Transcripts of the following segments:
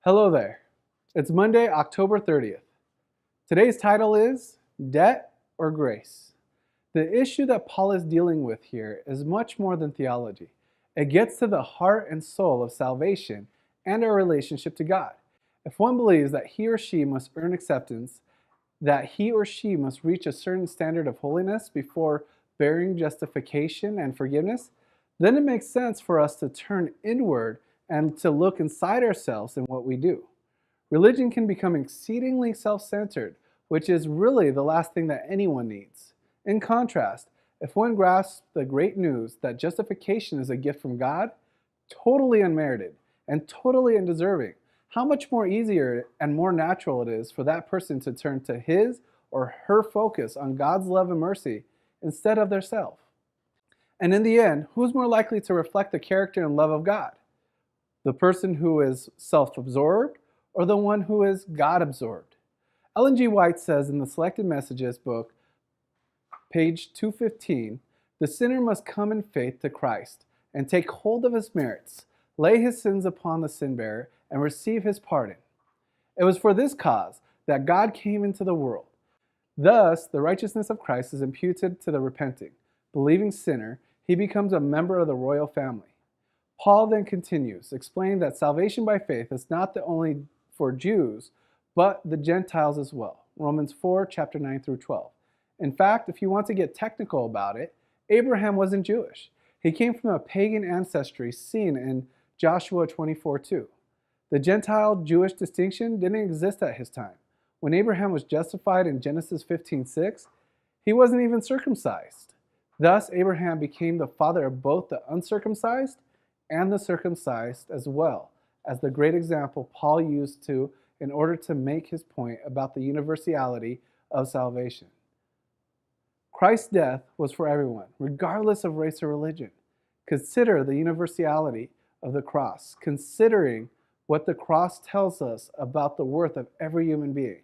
Hello there. It's Monday, October 30th. Today's title is Debt or Grace. The issue that Paul is dealing with here is much more than theology. It gets to the heart and soul of salvation and our relationship to God. If one believes that he or she must earn acceptance, that he or she must reach a certain standard of holiness before bearing justification and forgiveness, then it makes sense for us to turn inward and to look inside ourselves in what we do. Religion can become exceedingly self-centered, which is really the last thing that anyone needs. In contrast, if one grasps the great news that justification is a gift from God, totally unmerited and totally undeserving, how much more easier and more natural it is for that person to turn to his or her focus on God's love and mercy instead of their self. And in the end, who's more likely to reflect the character and love of God? The person who is self-absorbed or the one who is God-absorbed? Ellen G. White says in the Selected Messages book, page 215, the sinner must come in faith to Christ and take hold of his merits, lay his sins upon the sin-bearer, and receive his pardon. It was for this cause that God came into the world. Thus, the righteousness of Christ is imputed to the repenting, believing sinner. He becomes a member of the royal family. Paul then continues, explaining that salvation by faith is not only for Jews, but the Gentiles as well. Romans 4, chapter 9 through 12. In fact, if you want to get technical about it, Abraham wasn't Jewish. He came from a pagan ancestry seen in Joshua 24:2. The Gentile-Jewish distinction didn't exist at his time. When Abraham was justified in Genesis 15:6, he wasn't even circumcised. Thus, Abraham became the father of both the uncircumcised and the circumcised, as well as the great example Paul used in order to make his point about the universality of salvation. Christ's death was for everyone, regardless of race or religion. Consider the universality of the cross, considering what the cross tells us about the worth of every human being.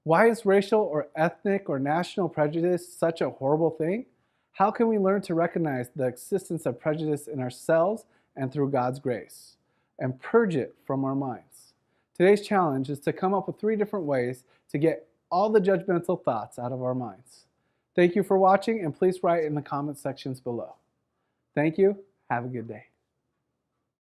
Why is racial or ethnic or national prejudice such a horrible thing? How can we learn to recognize the existence of prejudice in ourselves and through God's grace, and purge it from our minds? Today's challenge is to come up with 3 different ways to get all the judgmental thoughts out of our minds. Thank you for watching, and please write in the comment sections below. Thank you. Have a good day.